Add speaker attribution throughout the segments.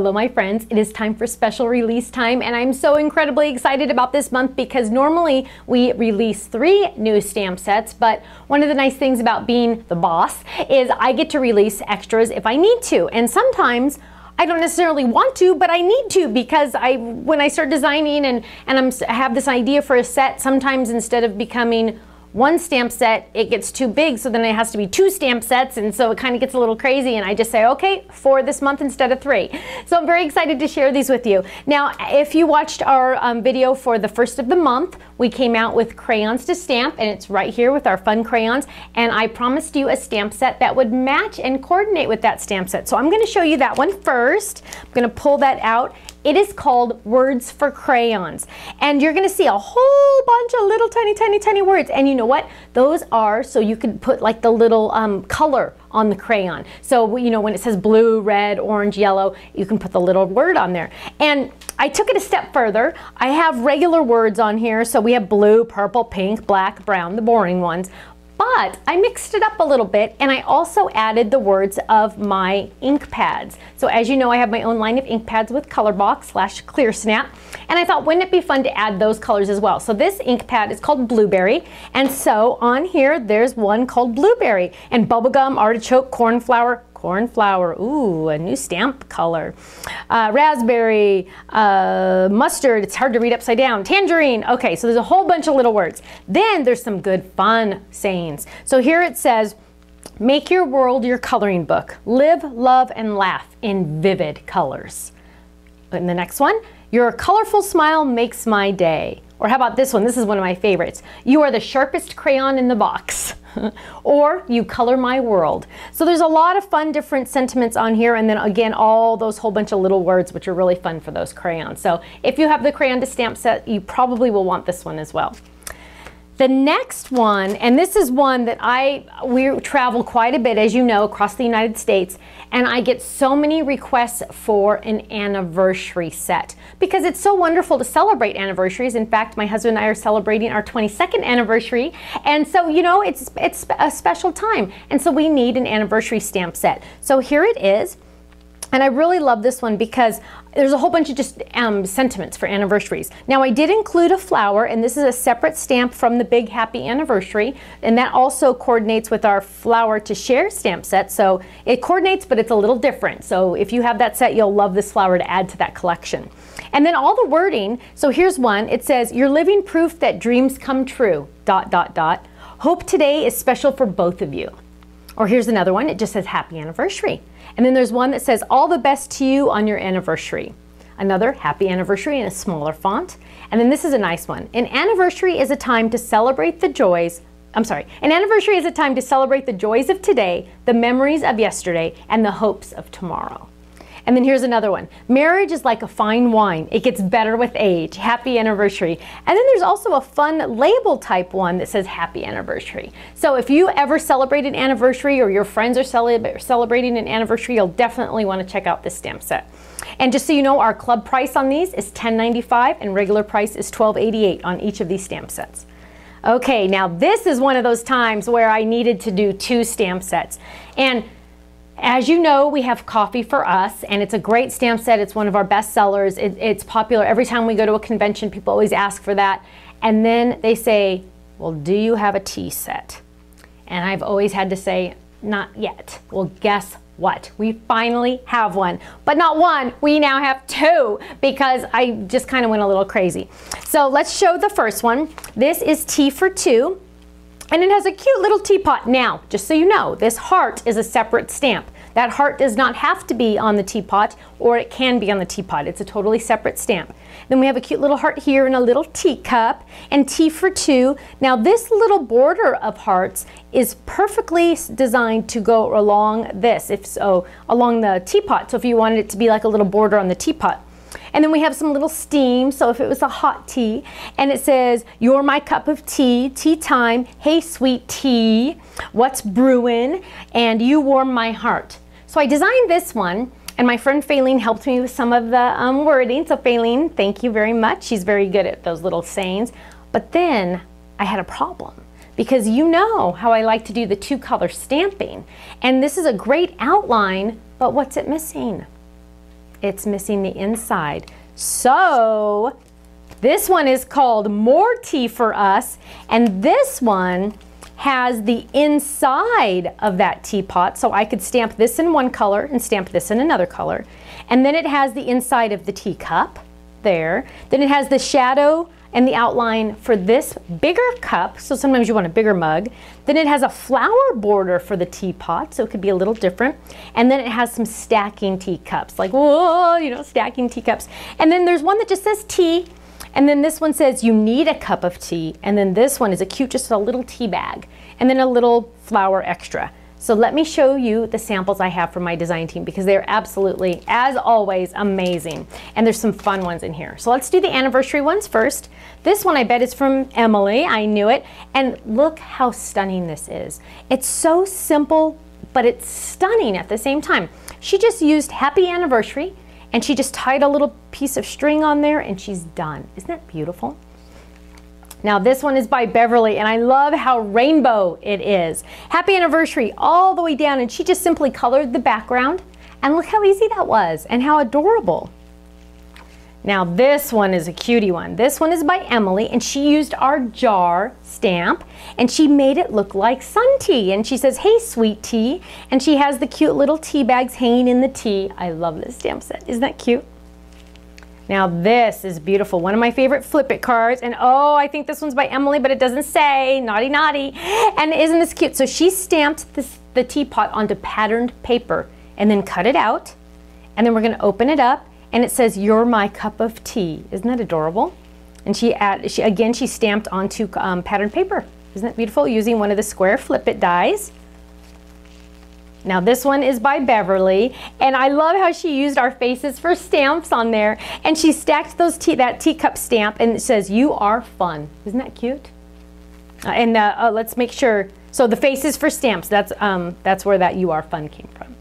Speaker 1: Hello my friends, it is time for special release time, and I'm so incredibly excited about this month because normally we release 3 new stamp sets, but one of the nice things about being the boss is I get to release extras if I need to, and sometimes I don't necessarily want to, but I need to because when I start designing and I have this idea for a set, sometimes instead of becoming 1 stamp set, it gets too big, so then it has to be 2 stamp sets, and so it kind of gets a little crazy, and I just say, okay, 4 this month instead of 3. So I'm very excited to share these with you. Now, if you watched our video for the first of the month, we came out with crayons to stamp, and it's right here with our fun crayons, and I promised you a stamp set that would match and coordinate with that stamp set. So I'm going to show you that one first. I'm going to pull that out. It is called Words for Crayons, and you're going to see a whole bunch of little tiny words, and you know what? Those are so you can put like the little color on the crayon. So you know when it says blue, red, orange, yellow, you can put the little word on there. And I took it a step further. I have regular words on here, so we have blue, purple, pink, black, brown, the boring ones. But I mixed it up a little bit, and I also added the words of my ink pads. So as you know, I have my own line of ink pads with ColorBox / ClearSnap, and I thought, wouldn't it be fun to add those colors as well? So this ink pad is called Blueberry, and so on here, there's one called Blueberry, and Bubblegum, Artichoke, Cornflower, ooh, a new stamp color. Raspberry, mustard, it's hard to read upside down. Tangerine, okay, so there's a whole bunch of little words. Then there's some good fun sayings. So here it says, make your world your coloring book. Live, love, and laugh in vivid colors. And the next one, your colorful smile makes my day. Or how about this one? This is one of my favorites. You are the sharpest crayon in the box. Or you color my world. So there's a lot of fun different sentiments on here, and then again all those whole bunch of little words which are really fun for those crayons. So if you have the crayon to stamp set, you probably will want this one as well. The next one, and this is one that we travel quite a bit, as you know, across the United States, and I get so many requests for an anniversary set because it's so wonderful to celebrate anniversaries. In fact, my husband and I are celebrating our 22nd anniversary, and so you know it's a special time, and so we need an anniversary stamp set. So here it is. And I really love this one because there's a whole bunch of just sentiments for anniversaries. Now I did include a flower, and this is a separate stamp from the Big Happy Anniversary, and that also coordinates with our Flower to Share stamp set. So it coordinates, but it's a little different. So if you have that set, you'll love this flower to add to that collection. And then all the wording, so here's one. It says, you're living proof that dreams come true, ... Hope today is special for both of you. Or here's another one. It just says happy anniversary. And then there's one that says all the best to you on your anniversary. Another happy anniversary in a smaller font. And then this is a nice one. An anniversary is a time to celebrate the joys. An anniversary is a time to celebrate the joys of today, the memories of yesterday, and the hopes of tomorrow. And then here's another one. Marriage is like a fine wine. It gets better with age. Happy anniversary. And then there's also a fun label type one that says happy anniversary. So if you ever celebrate an anniversary or your friends are celebrating an anniversary, you'll definitely want to check out this stamp set. And just so you know, our club price on these is $10.95 and regular price is $12.88 on each of these stamp sets. Okay, now this is one of those times where I needed to do 2 stamp sets. And as you know, we have Coffee for Us, and it's a great stamp set. It's one of our best sellers. It's popular. Every time we go to a convention, people always ask for that. And then they say, well, do you have a tea set? And I've always had to say, not yet. Well, guess what? We finally have one. But not one, we now have 2 because I just kind of went a little crazy. So let's show the first one. This is Tea for 2. And it has a cute little teapot. Now, just so you know, this heart is a separate stamp. That heart does not have to be on the teapot, or it can be on the teapot. It's a totally separate stamp. Then we have a cute little heart here and a little teacup, and Tea for 2. Now this little border of hearts is perfectly designed to go along this, along the teapot. So if you wanted it to be like a little border on the teapot. And then we have some little steam, so if it was a hot tea, and it says, you're my cup of tea, tea time, hey sweet tea, what's brewing, and you warm my heart. So I designed this one, and my friend Faylene helped me with some of the wording, so Faylene, thank you very much. She's very good at those little sayings. But then I had a problem, because you know how I like to do the 2-color stamping, and this is a great outline, but what's it missing? it's missing the inside. So this one is called More Tea for Us, and this one has the inside of that teapot, so I could stamp this in one color and stamp this in another color. And then it has the inside of the teacup there. Then it has the shadow and the outline for this bigger cup, so sometimes you want a bigger mug. Then it has a flower border for the teapot, so it could be a little different. And then it has some stacking teacups, like, whoa, you know, stacking teacups. And then there's one that just says tea, and then this one says you need a cup of tea, and then this one is a cute, just a little tea bag, and then a little flower extra. So let me show you the samples I have from my design team, because they're absolutely, as always, amazing. And there's some fun ones in here. So let's do the anniversary ones first. This one I bet is from Emily, I knew it. And look how stunning this is. It's so simple, but it's stunning at the same time. She just used happy anniversary, and she just tied a little piece of string on there, and she's done. Isn't that beautiful? Now this one is by Beverly, and I love how rainbow it is. Happy anniversary all the way down, and she just simply colored the background, and look how easy that was and how adorable. Now this one is a cutie one. This one is by Emily, and she used our jar stamp, and she made it look like sun tea, and she says, hey sweet tea, and she has the cute little tea bags hanging in the tea. I love this stamp set. Isn't that cute? Now this is beautiful, one of my favorite Flip It cards, and oh, I think this one's by Emily, but it doesn't say, naughty naughty. And isn't this cute? So she stamped the teapot onto patterned paper and then cut it out, and then we're gonna open it up, and it says, you're my cup of tea. Isn't that adorable? And she stamped onto patterned paper. Isn't that beautiful? Using one of the square Flip It dies. Now this one is by Beverly, and I love how she used our faces for stamps on there, and she stacked that teacup stamp, and it says, you are fun. Isn't that cute? Let's make sure, so the faces for stamps, that's where that you are fun came from.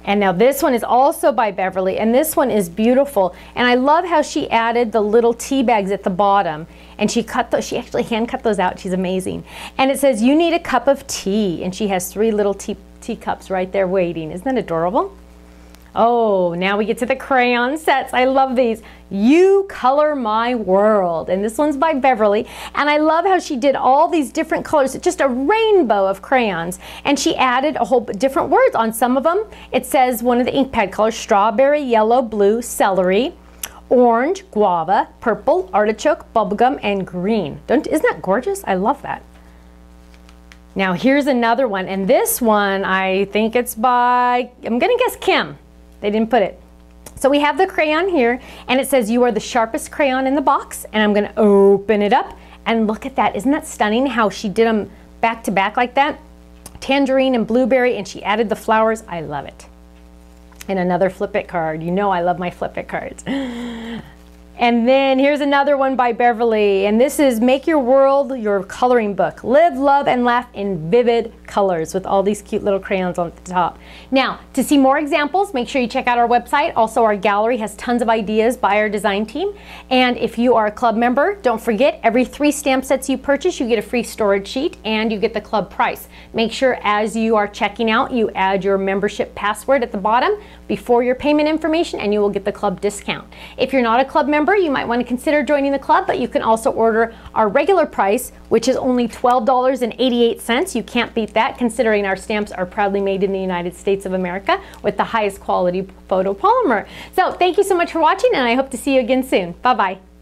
Speaker 1: And now this one is also by Beverly, and this one is beautiful, and I love how she added the little tea bags at the bottom, and she actually hand cut those out. She's amazing. And it says, you need a cup of tea, and she has 3 little teacups right there waiting. Isn't that adorable? Oh, now we get to the crayon sets. I love these. You Color My World. And this one's by Beverly. And I love how she did all these different colors. It's just a rainbow of crayons. And she added a whole different words on some of them. It says one of the ink pad colors, strawberry, yellow, blue, celery, orange, guava, purple, artichoke, bubblegum, and green. Isn't that gorgeous? I love that. Now here's another one, and this one I think it's by, I'm gonna guess Kim. They didn't put it. So we have the crayon here, and it says you are the sharpest crayon in the box, and I'm gonna open it up, and look at that. Isn't that stunning how she did them back to back like that? Tangerine and blueberry, and she added the flowers. I love it. And another Flip It card. You know I love my Flip It cards. And then here's another one by Beverly, and this is Make Your World Your Coloring Book. Live, love, and laugh in vivid colors with all these cute little crayons on the top. Now, to see more examples, make sure you check out our website. Also, our gallery has tons of ideas by our design team. And if you are a club member, don't forget, every 3 stamp sets you purchase, you get a free storage sheet, and you get the club price. Make sure as you are checking out, you add your membership password at the bottom before your payment information, and you will get the club discount. If you're not a club member, you might want to consider joining the club, but you can also order our regular price, which is only $12.88. You can't beat that, considering our stamps are proudly made in the United States of America with the highest quality photopolymer. So thank you so much for watching, and I hope to see you again soon. Bye-bye.